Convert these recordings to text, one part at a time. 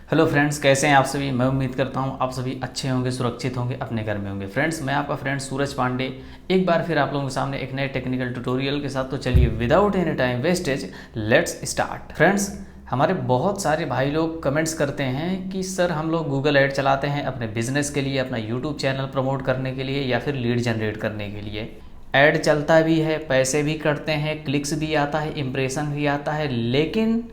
Hello friends, कैसे हैं आप सभी। मैं उम्मीद करता हूं आप सभी अच्छे होंगे, सुरक्षित होंगे, अपने घर में होंगे। फ्रेंड्स, मैं आपका फ्रेंड सूरज पांडे एक बार फिर आप लोगों के सामने एक नए टेक्निकल ट्यूटोरियल के साथ। तो चलिए without any time wastage let's start. Friends, हमारे बहुत सारे भाई लोग कमेंट्स करते हैं कि सर हम लोग गूगल ऐड चलाते हैं अपने बिजनेस के लिए, अपना यूट्यूब चैनल प्रमोट करने के लिए या फिर लीड जनरेट करने के लिए। ऐड चलता भी है, पैसे भी कटते हैं, क्लिक्स भी आता है, इम्प्रेशन भी आता है, लेकिन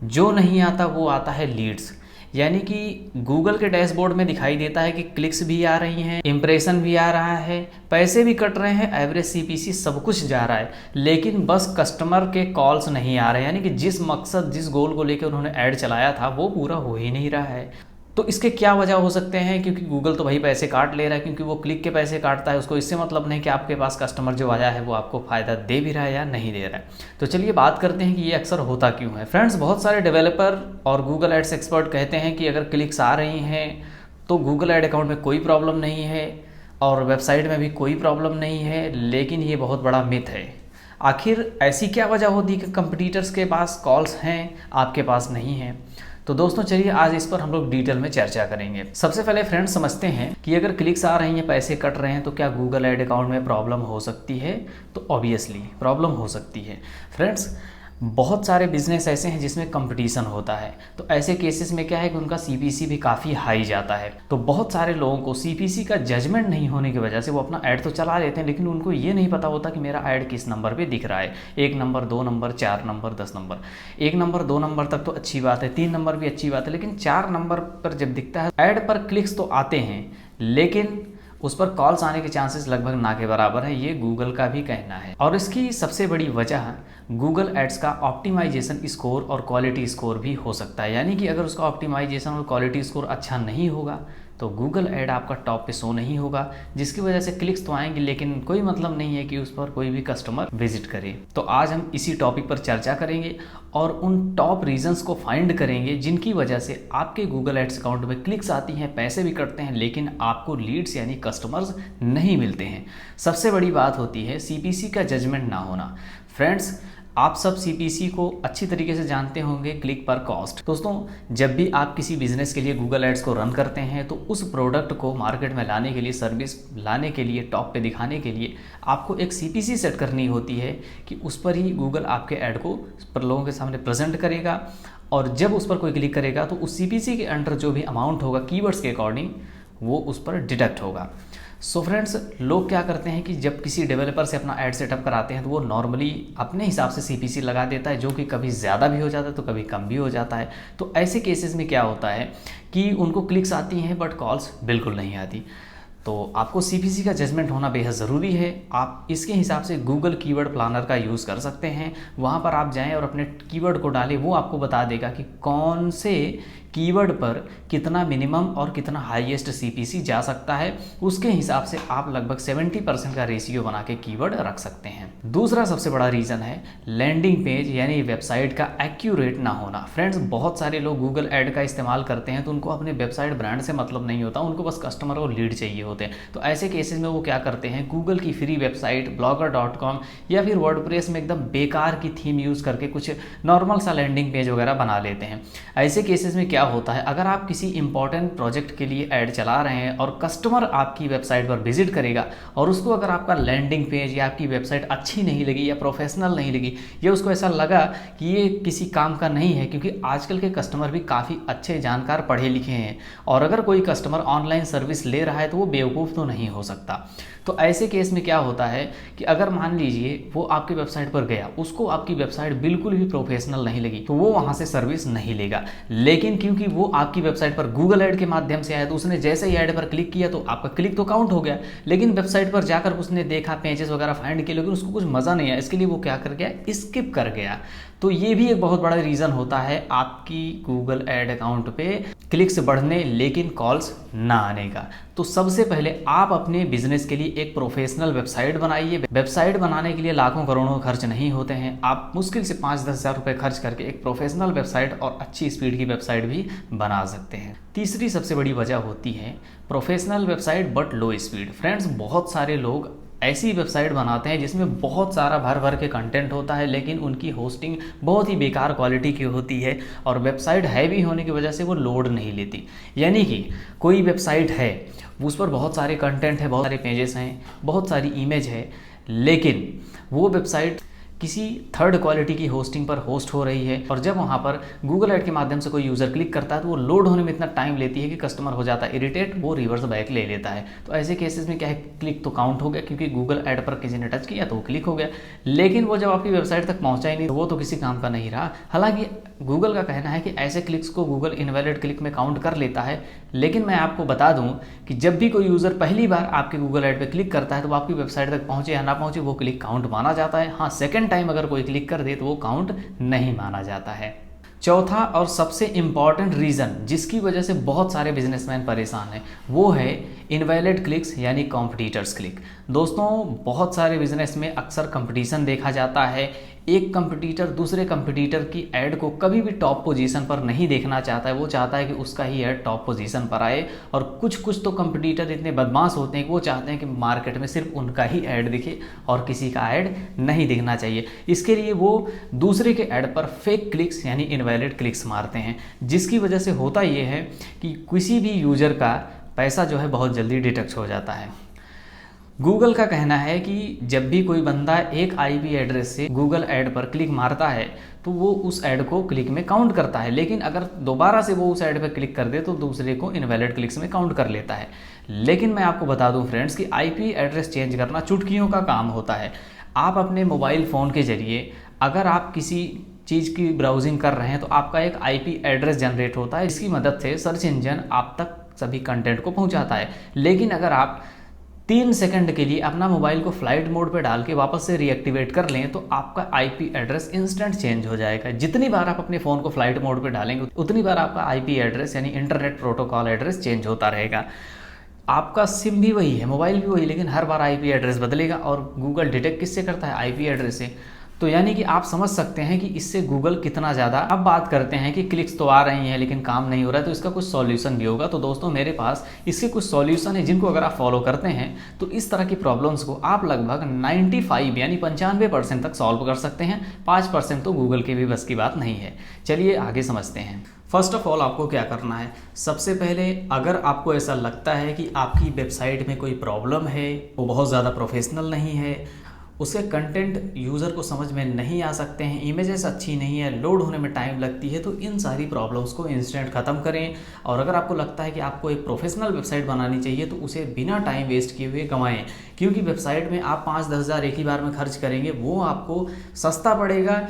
जो नहीं आता वो आता है लीड्स। यानी कि गूगल के डैशबोर्ड में दिखाई देता है कि क्लिक्स भी आ रही हैं, इंप्रेशन भी आ रहा है, पैसे भी कट रहे हैं, एवरेज सीपीसी सब कुछ जा रहा है, लेकिन बस कस्टमर के कॉल्स नहीं आ रहे। यानी कि जिस मकसद, जिस गोल को लेकर उन्होंने ऐड चलाया था वो पूरा हो ही नहीं रहा है। तो इसके क्या वजह हो सकते हैं? क्योंकि गूगल तो भाई पैसे काट ले रहा है, क्योंकि वो क्लिक के पैसे काटता है, उसको इससे मतलब नहीं कि आपके पास कस्टमर जो आया है वो आपको फ़ायदा दे भी रहा है या नहीं दे रहा है। तो चलिए बात करते हैं कि ये अक्सर होता क्यों है। फ्रेंड्स, बहुत सारे डेवलपर और गूगल एड्स एक्सपर्ट कहते हैं कि अगर क्लिक्स आ रही हैं तो गूगल एड अकाउंट में कोई प्रॉब्लम नहीं है और वेबसाइट में भी कोई प्रॉब्लम नहीं है, लेकिन ये बहुत बड़ा मिथ है। आखिर ऐसी क्या वजह होती है कि कंपटीटर्स के पास कॉल्स हैं, आपके पास नहीं हैं? तो दोस्तों चलिए आज इस पर हम लोग डिटेल में चर्चा करेंगे। सबसे पहले फ्रेंड्स समझते हैं कि अगर क्लिक्स आ रही हैं, पैसे कट रहे हैं, तो क्या गूगल ऐड अकाउंट में प्रॉब्लम हो सकती है? तो ऑब्वियसली प्रॉब्लम हो सकती है। फ्रेंड्स, बहुत सारे बिजनेस ऐसे हैं जिसमें कंपटीशन होता है, तो ऐसे केसेस में क्या है कि उनका सीपीसी भी काफ़ी हाई जाता है। तो बहुत सारे लोगों को सीपीसी का जजमेंट नहीं होने की वजह से वो अपना ऐड तो चला लेते हैं, लेकिन उनको ये नहीं पता होता कि मेरा ऐड किस नंबर पे दिख रहा है। 1 number, 2 number, 4 number, 10 number. 1 number 2 number तक तो अच्छी बात है, 3 नंबर भी अच्छी बात है, लेकिन 4 नंबर पर जब दिखता है ऐड पर क्लिक्स तो आते हैं, लेकिन उस पर कॉल्स आने के चांसेस लगभग ना के बराबर है, ये गूगल का भी कहना है। और इसकी सबसे बड़ी वजह गूगल एड्स का ऑप्टिमाइजेशन स्कोर और क्वालिटी स्कोर भी हो सकता है। यानी कि अगर उसका ऑप्टिमाइजेशन और क्वालिटी स्कोर अच्छा नहीं होगा तो गूगल ऐड आपका टॉप पे शो नहीं होगा, जिसकी वजह से क्लिक्स तो आएंगे, लेकिन कोई मतलब नहीं है कि उस पर कोई भी कस्टमर विजिट करे। तो आज हम इसी टॉपिक पर चर्चा करेंगे और उन टॉप रीजंस को फाइंड करेंगे जिनकी वजह से आपके गूगल एड्स अकाउंट में क्लिक्स आती हैं, पैसे भी कटते हैं, लेकिन आपको लीड्स यानी कस्टमर्स नहीं मिलते हैं। सबसे बड़ी बात होती है सीपीसी का जजमेंट ना होना। फ्रेंड्स, आप सब सीपीसी को अच्छी तरीके से जानते होंगे, क्लिक पर कॉस्ट। दोस्तों, जब भी आप किसी बिजनेस के लिए गूगल एड्स को रन करते हैं तो उस प्रोडक्ट को मार्केट में लाने के लिए, सर्विस लाने के लिए, टॉप पे दिखाने के लिए आपको एक सीपीसी सेट करनी होती है कि उस पर ही गूगल आपके ऐड को पर लोगों के सामने प्रेजेंट करेगा, और जब उस पर कोई क्लिक करेगा तो उस सीपीसी के अंडर जो भी अमाउंट होगा कीवर्ड्स के अकॉर्डिंग वो उस पर डिडक्ट होगा। सो फ्रेंड्स, लोग क्या करते हैं कि जब किसी डेवलपर से अपना ऐड सेटअप कराते हैं तो वो नॉर्मली अपने हिसाब से सीपीसी लगा देता है, जो कि कभी ज़्यादा भी हो जाता है तो कभी कम भी हो जाता है। तो ऐसे केसेस में क्या होता है कि उनको क्लिक्स आती हैं बट कॉल्स बिल्कुल नहीं आती। तो आपको सीपीसी का जजमेंट होना बेहद ज़रूरी है। आप इसके हिसाब से गूगल कीवर्ड प्लानर का यूज़ कर सकते हैं। वहाँ पर आप जाएं और अपने कीवर्ड को डालें, वो आपको बता देगा कि कौन से कीवर्ड पर कितना मिनिमम और कितना हाईएस्ट सीपीसी जा सकता है। उसके हिसाब से आप लगभग 70% का रेशियो बना के कीवर्ड रख सकते हैं। दूसरा सबसे बड़ा रीज़न है लैंडिंग पेज यानी वेबसाइट का एक्यूरेट ना होना। फ्रेंड्स, बहुत सारे लोग गूगल ऐड का इस्तेमाल करते हैं तो उनको अपने वेबसाइट ब्रांड से मतलब नहीं होता, उनको बस कस्टमर और लीड चाहिए होते हैं। तो ऐसे केसेस में वो क्या करते हैं, गूगल की फ्री वेबसाइट blogger.com या फिर वर्डप्रेस में एकदम बेकार की थीम यूज़ करके कुछ नॉर्मल सा लैंडिंग पेज वगैरह बना लेते हैं। ऐसे केसेस में क्या होता है, अगर आप किसी इंपॉर्टेंट प्रोजेक्ट के लिए ऐड चला रहे हैं और कस्टमर आपकी वेबसाइट पर विजिट करेगा और उसको अगर आपका लैंडिंग पेज या आपकी वेबसाइट अच्छी नहीं लगी या प्रोफेशनल नहीं लगी या उसको ऐसा लगा कि ये किसी काम का नहीं है, क्योंकि आजकल के कस्टमर भी काफ़ी अच्छे, जानकार, पढ़े लिखे हैं, और अगर कोई कस्टमर ऑनलाइन सर्विस ले रहा है तो वो बेवकूफ़ तो नहीं हो सकता। तो ऐसे केस में क्या होता है कि अगर मान लीजिए वो आपकी वेबसाइट पर गया, उसको आपकी वेबसाइट बिल्कुल भी प्रोफेशनल नहीं लगी, तो वो वहाँ से सर्विस नहीं लेगा। लेकिन क्योंकि वो आपकी वेबसाइट पर गूगल ऐड के माध्यम से आया तो उसने जैसे ही ऐड पर क्लिक किया तो आपका क्लिक तो काउंट हो गया, लेकिन वेबसाइट पर जाकर उसने देखा, पेजेस वगैरह फाइंड किए, लेकिन उसको कुछ मज़ा नहीं आया, इसके लिए वो क्या कर गया, स्किप कर गया। तो ये भी एक बहुत बड़ा रीज़न होता है आपकी गूगल ऐड अकाउंट पे क्लिक्स बढ़ने लेकिन कॉल्स ना आने का। तो सबसे पहले आप अपने बिजनेस के लिए एक प्रोफेशनल वेबसाइट बनाइए। वेबसाइट बनाने के लिए लाखों करोड़ों खर्च नहीं होते हैं, आप मुश्किल से 5-10 हज़ार रुपये खर्च करके एक प्रोफेशनल वेबसाइट और अच्छी स्पीड की वेबसाइट भी बना सकते हैं। तीसरी सबसे बड़ी वजह होती है professional website but low speed. Friends, बहुत सारे लोग ऐसी वेबसाइट बनाते हैं जिसमें बहुत सारा भर भर के कंटेंट होता है, लेकिन उनकी होस्टिंग बहुत ही बेकार क्वालिटी की होती है और वेबसाइट हैवी होने की वजह से वो लोड नहीं लेती। यानी कि कोई वेबसाइट है, उस पर बहुत सारे कंटेंट है, बहुत सारे पेजेस हैं, बहुत सारी इमेज है, लेकिन वो वेबसाइट किसी थर्ड क्वालिटी की होस्टिंग पर होस्ट हो रही है और जब वहाँ पर गूगल ऐड के माध्यम से कोई यूज़र क्लिक करता है तो वो लोड होने में इतना टाइम लेती है कि कस्टमर हो जाता है इरिटेट, वो रिवर्स बैक ले लेता है। तो ऐसे केसेस में क्या है, क्लिक तो काउंट हो गया क्योंकि गूगल ऐड पर किसी ने टच किया तो वो क्लिक हो गया, लेकिन वो जब आपकी वेबसाइट तक पहुँचा ही नहीं तो वो तो किसी काम का नहीं रहा। हालांकि गूगल का कहना है कि ऐसे क्लिक्स को गूगल इनवैलिड क्लिक में काउंट कर लेता है, लेकिन मैं आपको बता दूं कि जब भी कोई यूज़र पहली बार आपके गूगल ऐड पे क्लिक करता है तो वो आपकी वेबसाइट तक पहुंचे या ना पहुंचे वो क्लिक काउंट माना जाता है। हाँ, सेकंड टाइम अगर कोई क्लिक कर दे तो वो काउंट नहीं माना जाता है। चौथा और सबसे इम्पॉर्टेंट रीज़न जिसकी वजह से बहुत सारे बिजनेसमैन परेशान हैं वो है इनवैलिड क्लिक्स यानी कॉम्पिटिटर्स क्लिक। दोस्तों, बहुत सारे बिजनेस में अक्सर कंपटीशन देखा जाता है। एक कंपटीटर दूसरे कंपटीटर की ऐड को कभी भी टॉप पोजीशन पर नहीं देखना चाहता है, वो चाहता है कि उसका ही ऐड टॉप पोजीशन पर आए। और कुछ तो कंपटीटर इतने बदमाश होते हैं कि वो चाहते हैं कि मार्केट में सिर्फ उनका ही ऐड दिखे और किसी का ऐड नहीं दिखना चाहिए। इसके लिए वो दूसरे के ऐड पर फेक क्लिक्स यानी इनवैलिड क्लिक्स मारते हैं, जिसकी वजह से होता ये है कि किसी भी यूज़र का पैसा जो है बहुत जल्दी डिडक्ट हो जाता है। गूगल का कहना है कि जब भी कोई बंदा एक आईपी एड्रेस से गूगल ऐड पर क्लिक मारता है तो वो उस ऐड को क्लिक में काउंट करता है, लेकिन अगर दोबारा से वो उस ऐड पर क्लिक कर दे तो दूसरे को इनवैलिड क्लिक्स में काउंट कर लेता है। लेकिन मैं आपको बता दूं फ्रेंड्स कि आईपी एड्रेस चेंज करना चुटकियों का काम होता है। आप अपने मोबाइल फ़ोन के ज़रिए अगर आप किसी चीज़ की ब्राउजिंग कर रहे हैं तो आपका एक आईपी एड्रेस जनरेट होता है, इसकी मदद से सर्च इंजन आप तक सभी कंटेंट को पहुंचाता है। लेकिन अगर आप 3 सेकंड के लिए अपना मोबाइल को फ्लाइट मोड पे डाल के वापस से रीएक्टिवेट कर लें तो आपका आईपी एड्रेस इंस्टेंट चेंज हो जाएगा। जितनी बार आप अपने फ़ोन को फ्लाइट मोड पे डालेंगे उतनी बार आपका आईपी एड्रेस यानी इंटरनेट प्रोटोकॉल एड्रेस चेंज होता रहेगा। आपका सिम भी वही है, मोबाइल भी वही, लेकिन हर बार आईपी एड्रेस बदलेगा और गूगल डिटेक्ट किससे करता है, आईपी एड्रेस से। तो यानी कि आप समझ सकते हैं कि इससे गूगल कितना ज़्यादा। अब बात करते हैं कि क्लिक्स तो आ रही हैं लेकिन काम नहीं हो रहा है, तो इसका कुछ सॉल्यूशन भी होगा। तो दोस्तों, मेरे पास इसके कुछ सॉल्यूशन है जिनको अगर आप फॉलो करते हैं तो इस तरह की प्रॉब्लम्स को आप लगभग 95 यानी 95% तक सॉल्व कर सकते हैं। 5% तो गूगल के भी बस की बात नहीं है। चलिए आगे समझते हैं। फर्स्ट ऑफ ऑल आपको क्या करना है, सबसे पहले अगर आपको ऐसा लगता है कि आपकी वेबसाइट में कोई प्रॉब्लम है, वो बहुत ज़्यादा प्रोफेशनल नहीं है, उसके कंटेंट यूज़र को समझ में नहीं आ सकते हैं, इमेजेस अच्छी नहीं है, लोड होने में टाइम लगती है, तो इन सारी प्रॉब्लम्स को इंस्टेंट ख़त्म करें। और अगर आपको लगता है कि आपको एक प्रोफेशनल वेबसाइट बनानी चाहिए तो उसे बिना टाइम वेस्ट किए हुए गंवाएं, क्योंकि वेबसाइट में आप 5-10 हज़ार एक ही बार में खर्च करेंगे वो आपको सस्ता पड़ेगा,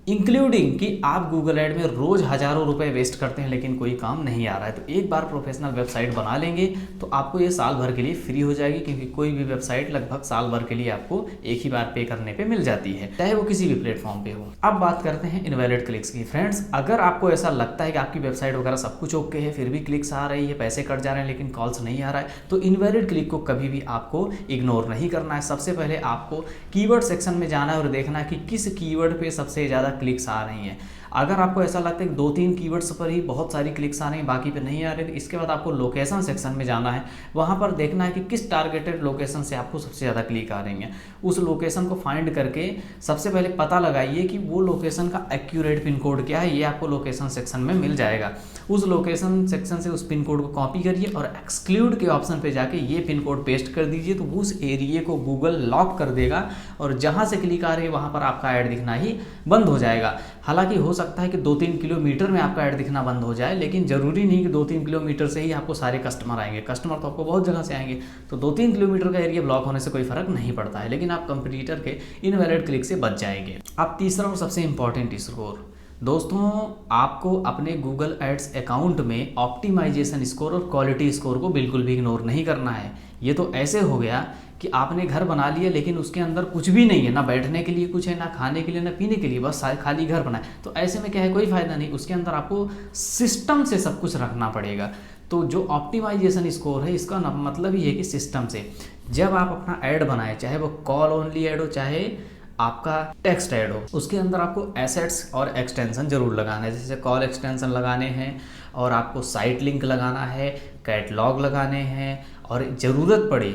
इंक्लूडिंग कि आप गूगल ऐड में रोज़ हज़ारों रुपए वेस्ट करते हैं लेकिन कोई काम नहीं आ रहा है। तो एक बार प्रोफेशनल वेबसाइट बना लेंगे तो आपको ये साल भर के लिए फ्री हो जाएगी, क्योंकि कोई भी वेबसाइट लगभग साल भर के लिए आपको एक ही बार पे करने पे मिल जाती है, चाहे वो किसी भी प्लेटफॉर्म पे हो। अब बात करते हैं इनवैलिड क्लिक्स की। फ्रेंड्स, अगर आपको ऐसा लगता है कि आपकी वेबसाइट वगैरह सब कुछ ओके है फिर भी क्लिक्स आ रही है, पैसे कट जा रहे हैं लेकिन कॉल्स नहीं आ रहा है, तो इनवैलिड क्लिक को कभी भी आपको इग्नोर नहीं करना है। सबसे पहले आपको कीवर्ड सेक्शन में जाना है और देखना है कि किस कीवर्ड पे सबसे ज़्यादा क्लिक्स आ रही हैं। अगर आपको ऐसा लगता है कि 2-3 कीवर्ड्स पर ही बहुत सारी क्लिक्स आ रही हैं बाकी पे नहीं आ रही, तो इसके बाद आपको लोकेशन सेक्शन में जाना है। वहाँ पर देखना है कि किस टारगेटेड लोकेशन से आपको सबसे ज़्यादा क्लिक आ रही हैं। उस लोकेशन को फाइंड करके सबसे पहले पता लगाइए कि वो लोकेशन का एक्यूरेट पिन कोड क्या है, ये आपको लोकेशन सेक्शन में मिल जाएगा। उस लोकेशन सेक्शन से उस पिन कोड को कॉपी करिए और एक्सक्लूड के ऑप्शन पे जाके ये पिन कोड पेस्ट कर दीजिए, तो उस एरिया को गूगल लॉक कर देगा और जहाँ से क्लिक आ रही है वहाँ पर आपका ऐड दिखना ही बंद हो जाएगा। हालांकि हो सकता है कि 2-3 किलोमीटर में आपका ऐड दिखना बंद हो जाए, लेकिन ज़रूरी नहीं कि 2-3 किलोमीटर से ही आपको सारे कस्टमर आएंगे। कस्टमर तो आपको बहुत जगह से आएंगे, तो 2-3 किलोमीटर का एरिया ब्लॉक होने से कोई फर्क नहीं पड़ता है, लेकिन आप कंपटीटर के इनवैलिड क्लिक से बच जाएंगे। अब तीसरा और सबसे इंपॉर्टेंट स्कोर, दोस्तों, आपको अपने गूगल एड्स अकाउंट में ऑप्टिमाइजेशन स्कोर और क्वालिटी स्कोर को बिल्कुल भी इग्नोर नहीं करना है। ये तो ऐसे हो गया कि आपने घर बना लिया लेकिन उसके अंदर कुछ भी नहीं है, ना बैठने के लिए कुछ है, ना खाने के लिए, ना पीने के लिए, बस खाली घर बनाए। तो ऐसे में क्या है, कोई फ़ायदा नहीं। उसके अंदर आपको सिस्टम से सब कुछ रखना पड़ेगा। तो जो ऑप्टिमाइजेशन स्कोर है इसका मतलब ही है कि सिस्टम से जब आप अपना ऐड बनाए, चाहे वो कॉल ओनली ऐड हो चाहे आपका टेक्स्ट ऐड हो, उसके अंदर आपको एसेट्स और एक्सटेंशन जरूर लगाना है। जैसे कॉल एक्सटेंशन लगाने हैं और आपको साइट लिंक लगाना है, कैटलॉग लगाने हैं, और ज़रूरत पड़े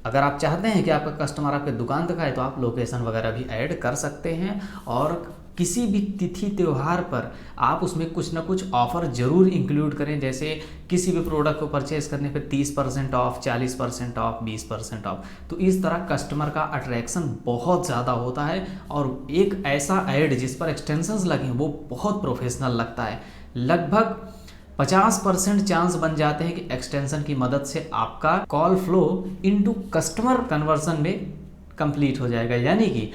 अगर आप चाहते हैं कि आपका कस्टमर आपके दुकान तक आए तो आप लोकेशन वगैरह भी ऐड कर सकते हैं, और किसी भी तिथि त्यौहार पर आप उसमें कुछ ना कुछ ऑफ़र ज़रूर इंक्लूड करें। जैसे किसी भी प्रोडक्ट को परचेज करने पे 30% ऑफ, 40% ऑफ, 20% ऑफ। तो इस तरह कस्टमर का अट्रैक्शन बहुत ज़्यादा होता है, और एक ऐसा ऐड जिस पर एक्सटेंशंस लगे वो बहुत प्रोफेशनल लगता है। लगभग 50% चांस बन जाते हैं कि एक्सटेंशन की मदद से आपका call flow into customer conversion में कंप्लीट हो जाएगा, यानी कि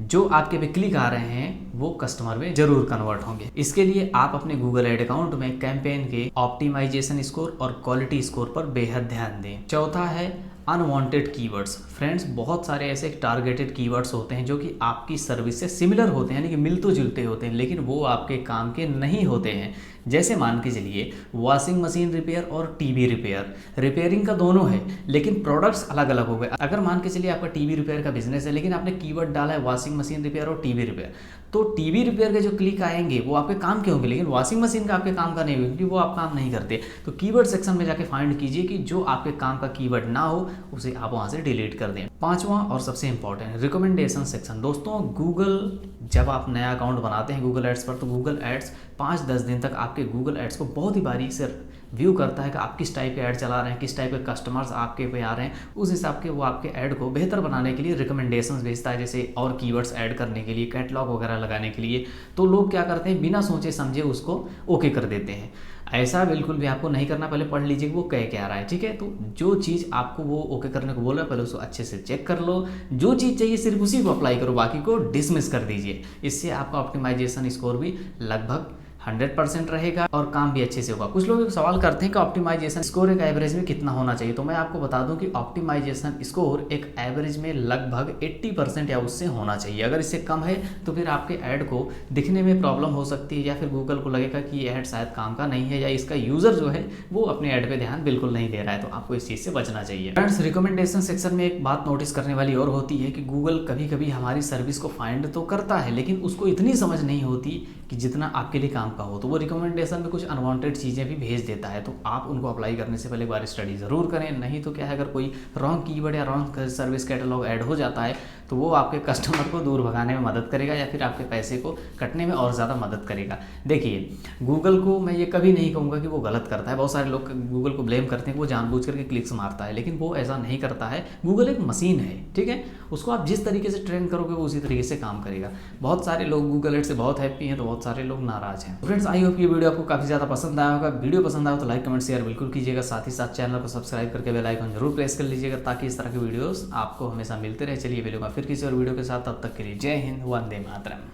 जो आपके पे क्लिक आ रहे हैं वो कस्टमर में जरूर कन्वर्ट होंगे। इसके लिए आप अपने गूगल एड अकाउंट में कैंपेन के ऑप्टिमाइजेशन स्कोर और क्वालिटी स्कोर पर बेहद ध्यान दें। चौथा है अनवांटेड कीवर्ड्स। फ्रेंड्स, बहुत सारे ऐसे टारगेटेड कीवर्ड्स होते हैं जो कि आपकी सर्विस से सिमिलर होते हैं, यानी कि मिलते जुलते होते हैं, लेकिन वो आपके काम के नहीं होते हैं। जैसे मान के चलिए वॉशिंग मशीन रिपेयर और टीवी रिपेयर, रिपेयरिंग का दोनों है लेकिन प्रोडक्ट्स अलग अलग हो गए। अगर मान के चलिए आपका टीवी रिपेयर का बिजनेस है लेकिन आपने कीवर्ड डाला है वॉशिंग मशीन रिपेयर और टीवी रिपेयर, तो टीवी रिपेयर के जो क्लिक आएंगे वो आपके काम के होंगे, लेकिन वॉशिंग मशीन का आपके काम का नहीं होगा क्योंकि वो आप काम नहीं करते। तो कीवर्ड सेक्शन में जाके फाइंड कीजिए कि जो आपके काम का कीवर्ड ना हो उसे आप वहाँ से डिलीट कर दें। पांचवा और सबसे इंपॉर्टेंट, रिकमेंडेशन सेक्शन। दोस्तों, गूगल जब आप नया अकाउंट बनाते हैं गूगल एड्स पर, तो गूगल एड्स 5-10 दिन तक आपके गूगल एड्स को बहुत ही बारीक से व्यू करता है कि आप किस टाइप के ऐड चला रहे हैं, किस टाइप के कस्टमर्स आपके पे आ रहे हैं। उस हिसाब के वो आपके ऐड को बेहतर बनाने के लिए रिकमेंडेशंस भेजता है, जैसे और कीवर्ड्स ऐड करने के लिए, कैटलॉग वगैरह लगाने के लिए। तो लोग क्या करते हैं, बिना सोचे समझे उसको ओके कर देते हैं। ऐसा बिल्कुल भी आपको नहीं करना, पहले पढ़ लीजिए कि वो कह क्या रहा है, ठीक है। तो जो चीज़ आपको वो ओके करने को बोल रहा है पहले उसको अच्छे से चेक कर लो, जो चीज़ चाहिए सिर्फ उसी को अप्लाई करो, बाकी को डिसमिस कर दीजिए। इससे आपका ऑप्टिमाइजेशन स्कोर भी लगभग 100% रहेगा और काम भी अच्छे से होगा। कुछ लोग सवाल करते हैं कि ऑप्टिमाइजेशन स्कोर एक एवरेज में कितना होना चाहिए, तो मैं आपको बता दूं कि ऑप्टिमाइजेशन स्कोर एक एवरेज में लगभग 80% या उससे होना चाहिए। अगर इससे कम है तो फिर आपके ऐड को दिखने में प्रॉब्लम हो सकती है, या फिर गूगल को लगेगा कि ये ऐड शायद काम का नहीं है, या इसका यूज़र जो है वो अपने ऐड पे ध्यान बिल्कुल नहीं दे रहा है। तो आपको इस चीज़ से बचना चाहिए। फ्रेंड्स, रिकमेंडेशन सेक्शन में एक बात नोटिस करने वाली और होती है कि गूगल कभी कभी हमारी सर्विस को फाइंड तो करता है लेकिन उसको इतनी समझ नहीं होती कि जितना आपके लिए काम का हो, तो वो रिकमेंडेशन में कुछ अनवांटेड चीज़ें भी भेज देता है। तो आप उनको अप्लाई करने से पहले एक बार स्टडी ज़रूर करें, नहीं तो क्या है, अगर कोई रॉन्ग कीवर्ड या रॉन्ग सर्विस कैटलॉग ऐड हो जाता है तो वो आपके कस्टमर को दूर भगाने में मदद करेगा या फिर आपके पैसे को कटने में और ज़्यादा मदद करेगा। देखिए, गूगल को मैं ये कभी नहीं कहूँगा कि वो गलत करता है। बहुत सारे लोग गूगल को ब्लेम करते हैं कि वो जानबूझ करके क्लिक्स मारता है, लेकिन वो ऐसा नहीं करता है। गूगल एक मशीन है, ठीक है, उसको आप जिस तरीके से ट्रेन करोगे वो उसी तरीके से काम करेगा। बहुत सारे लोग गूगल एड से बहुत हैप्पी हैं तो बहुत सारे लोग नाराज हैं। फ्रेंड्स, आई होप ये वीडियो आपको काफ़ी ज़्यादा पसंद आया होगा। वीडियो पसंद आया तो लाइक कमेंट शेयर बिल्कुल कीजिएगा, साथ ही साथ चैनल को सब्सक्राइब करके बेल आइकन जरूर प्रेस कर लीजिएगा ताकि इस तरह के वीडियोस आपको हमेशा मिलते रहे। चलिए मिलूंगा फिर किसी और वीडियो के साथ, तब तक के लिए जय हिंद, वंदे मातरम।